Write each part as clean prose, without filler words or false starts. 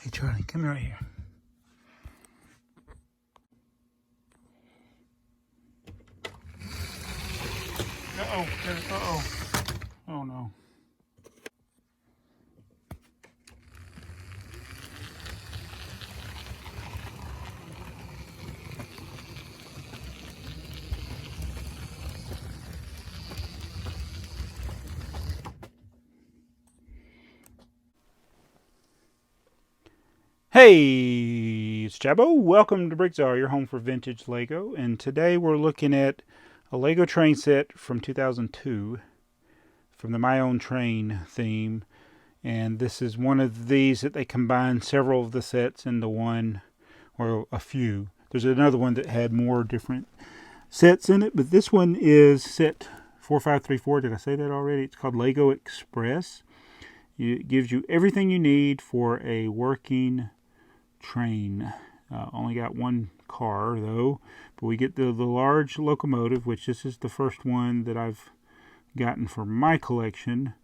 Hey Charlie, come right here. Uh-oh, uh-oh. Oh no. Hey, it's Jabbo. Welcome to BrickTsar, your home for vintage Lego. And today we're looking at a Lego train set from 2002 from the My Own Train theme. And this is one of these that they combine several of the sets into one, or a few. There's another one that had more different sets in it, but this one is set 4534. Did I say that already? It's called Lego Express. It gives you everything you need for a working train. Only got one car though, but we get the large locomotive, which this is the first one that I've gotten for my collection.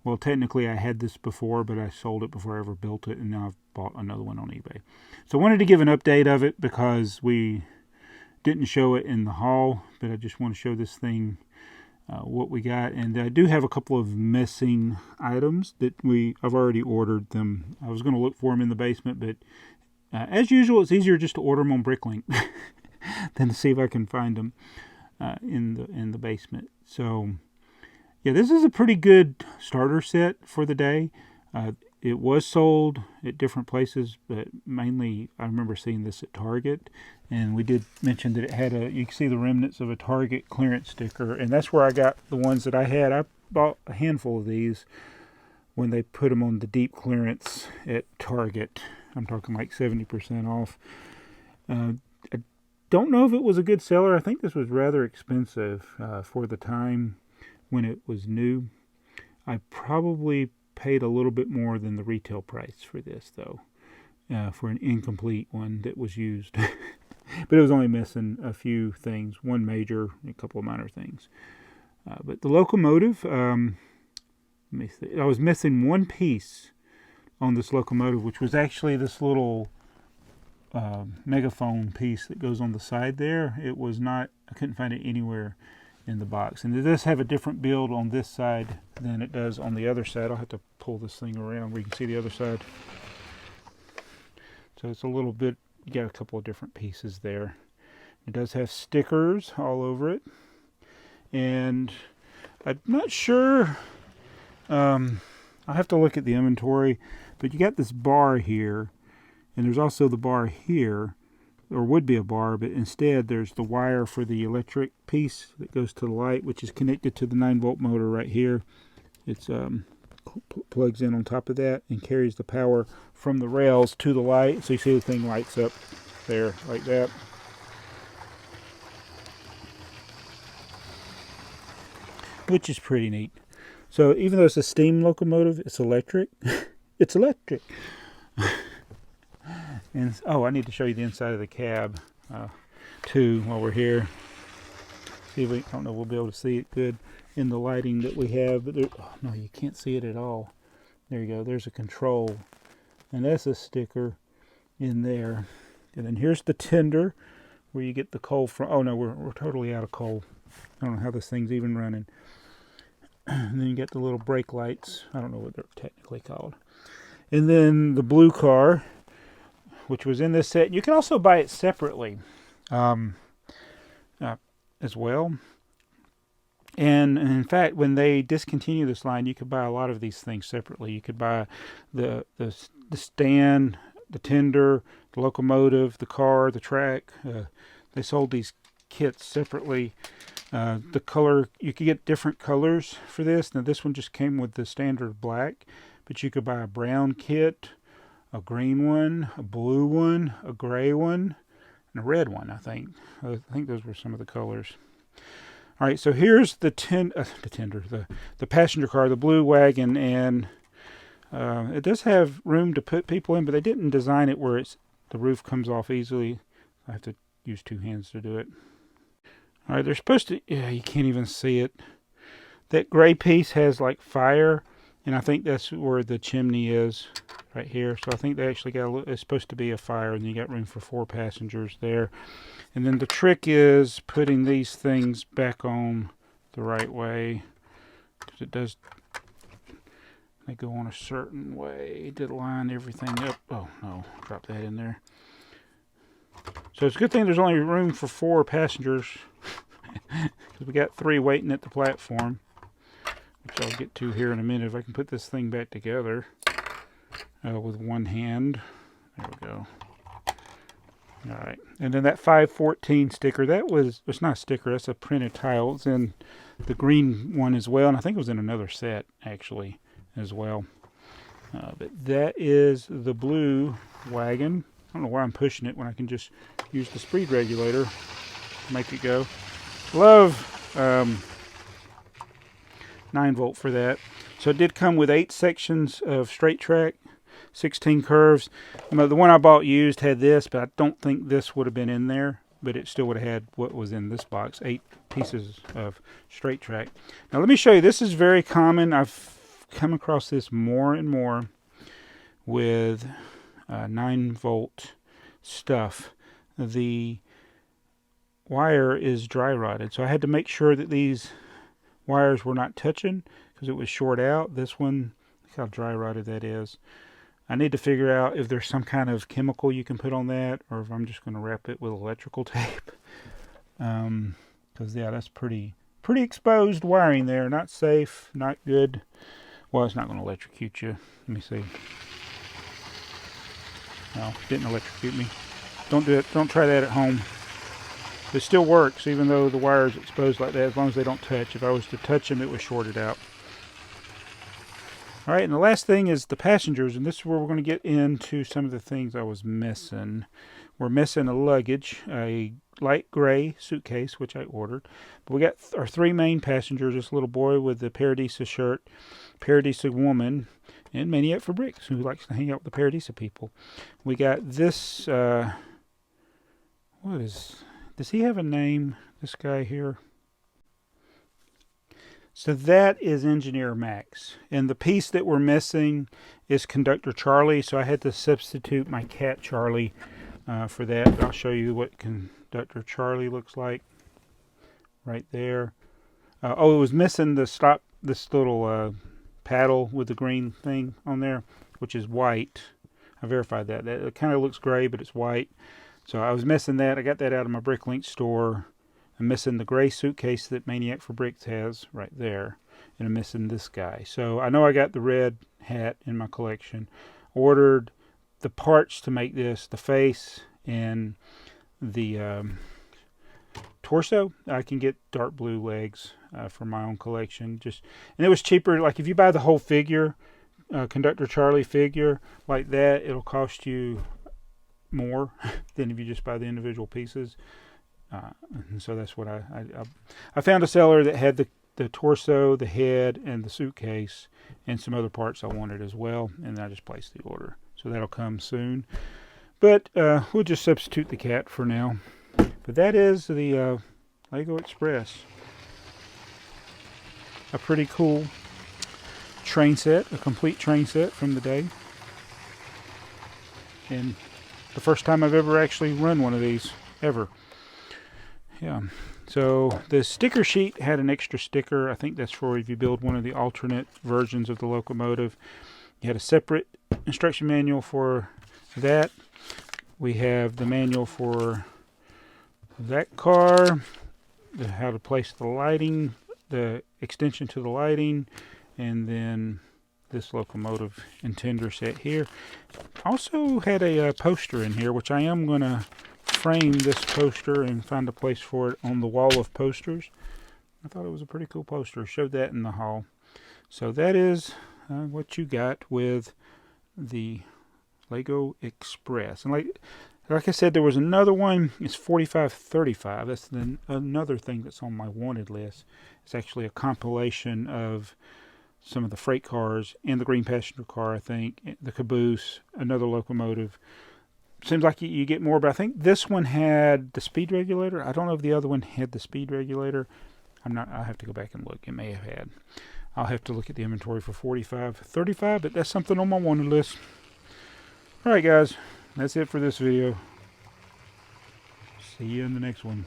Well, technically I had this before, but I sold it before I ever built it, and now I've bought another one on eBay. So I wanted to give an update of it because we didn't show it in the haul, but I just want to show this thing what we got. And I do have a couple of missing items that I've already ordered them. I was going to look for them in the basement, but as usual, it's easier just to order them on Bricklink than to see if I can find them in the basement. So yeah, this is a pretty good starter set for the day. It was sold at different places, but mainly I remember seeing this at Target. And we did mention that it had you can see the remnants of a Target clearance sticker, and that's where I got the ones that I had. I bought a handful of these when they put them on the deep clearance at Target. I'm talking like 70% off. I don't know if it was a good seller. I think this was rather expensive for the time when it was new. I probably paid a little bit more than the retail price for this, though, for an incomplete one that was used. But it was only missing a few things, one major, a couple of minor things. But the locomotive, let me see. I was missing one piece on this locomotive, which was actually this little megaphone piece that goes on the side there. It was not, I couldn't find it anywhere in the box. And it does have a different build on this side than it does on the other side. I'll have to pull this thing around where you can see the other side. So it's a little bit, you got a couple of different pieces there. It does have stickers all over it. And I'm not sure, I'll have to look at the inventory, but you got this bar here, and there's also the bar here, or would be a bar, but instead there's the wire for the electric piece that goes to the light, which is connected to the 9-volt motor right here. It's plugs in on top of that and carries the power from the rails to the light. So you see the thing lights up there like that. Which is pretty neat. So even though it's a steam locomotive, it's electric. It's electric. And oh, I need to show you the inside of the cab too while we're here. See if I don't know, we'll be able to see it good in the lighting that we have. But there, oh, no, you can't see it at all. There you go. There's a control, and that's a sticker in there. And then here's the tender where you get the coal from. Oh no, we're totally out of coal. I don't know how this thing's even running. And then you get the little brake lights. I don't know what they're technically called. And then the blue car, which was in this set. You can also buy it separately as well. And in fact, when they discontinue this line, you could buy a lot of these things separately. You could buy the stand, the tender, the locomotive, the car, the track. They sold these kits separately. The color, you could get different colors for this. Now this one just came with the standard black, but you could buy a brown kit, a green one, a blue one, a gray one, and a red one, I think. I think those were some of the colors. All right, so here's the passenger car, the blue wagon, and it does have room to put people in, but they didn't design it where the roof comes off easily. I have to use two hands to do it. All right, they're supposed to, yeah, you can't even see it. That gray piece has like fire, and I think that's where the chimney is. right here. So I think they actually got it's supposed to be a fire, and you got room for 4 passengers there. And then the trick is putting these things back on the right way, because it does, they go on a certain way to line everything up. Oh no, drop that in there. So it's a good thing there's only room for 4 passengers, because we got 3 waiting at the platform, which I'll get to here in a minute. If I can put this thing back together with one hand. There we go. Alright, and then that 514 sticker, it's not a sticker, that's a printed tile. It's in the green one as well, and I think it was in another set, actually, as well. But that is the blue wagon. I don't know why I'm pushing it when I can just use the speed regulator to make it go. Love 9-volt for that. So it did come with 8 sections of straight track, 16 curves. The one I bought used had this, but I don't think this would have been in there, but it still would have had what was in this box, 8 pieces of straight track. Now let me show you, this is very common. I've come across this more and more with 9-volt stuff. The wire is dry rotted, so I had to make sure that these wires were not touching, because it was short out. This one, look how dry rotted that is. I need to figure out if there's some kind of chemical you can put on that, or if I'm just going to wrap it with electrical tape. Because yeah, that's pretty exposed wiring there. Not safe, not good. Well, it's not going to electrocute you. Let me see. No, it didn't electrocute me. Don't do it. Don't try that at home. It still works, even though the wire is exposed like that, as long as they don't touch. If I was to touch them, it was shorted out. Alright, and the last thing is the passengers, and this is where we're going to get into some of the things I was missing. We're missing a luggage, a light gray suitcase, which I ordered. But we got our 3 main passengers, this little boy with the Paradisa shirt, Paradisa woman, and Maniac for Bricks, who likes to hang out with the Paradisa people. We got this, does he have a name, this guy here? So that is Engineer Max. And the piece that we're missing is Conductor Charlie. So I had to substitute my cat Charlie for that. But I'll show you what Conductor Charlie looks like right there. Oh, it was missing this little paddle with the green thing on there, which is white. I verified that. It kind of looks gray, but it's white. So I was missing that. I got that out of my Bricklink store. I'm missing the gray suitcase that Maniac for Bricks has right there. And I'm missing this guy. So I know I got the red hat in my collection. Ordered the parts to make this, the face and the torso. I can get dark blue legs for my own collection. And it was cheaper. Like if you buy the whole figure, Conductor Charlie figure like that, it'll cost you more than if you just buy the individual pieces. And so that's what I found a seller that had the torso, the head, and the suitcase, and some other parts I wanted as well, and I just placed the order. So that'll come soon. But we'll just substitute the cat for now. But that is the Lego Express. A pretty cool train set, a complete train set from the day. And the first time I've ever actually run one of these, ever. Yeah, so the sticker sheet had an extra sticker. I think that's for if you build one of the alternate versions of the Locomotive. You had a separate instruction manual for that. We have the manual for that car, how to place the lighting, the extension to the lighting, and then this Locomotive intender set here. Also had a poster in here, which I am going to frame this poster and find a place for it on the wall of posters. I thought it was a pretty cool poster. Showed that in the haul. So that is what you got with the Lego Express. And like I said, there was another one. It's 4535. That's another thing that's on my wanted list. It's actually a compilation of some of the freight cars and the green passenger car, I think, the caboose, another locomotive. Seems like you get more, but I think this one had the speed regulator. I don't know if the other one had the speed regulator. I'll have to go back and look. It may have had. I'll have to look at the inventory for 4535, but that's something on my wanted list. Alright guys, that's it for this video. See you in the next one.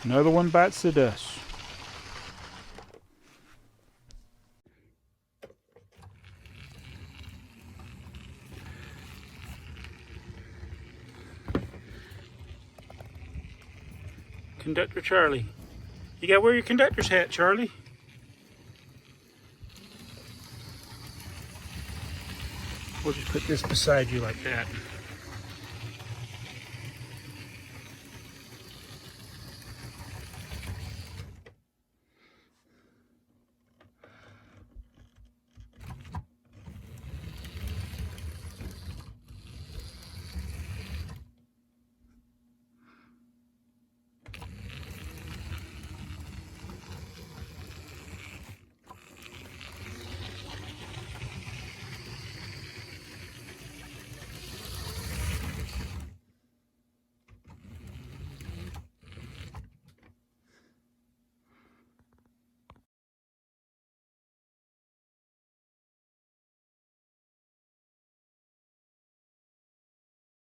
Another one bites the dust. Conductor Charlie. You gotta wear your conductor's hat, Charlie. We'll just put this beside you like that.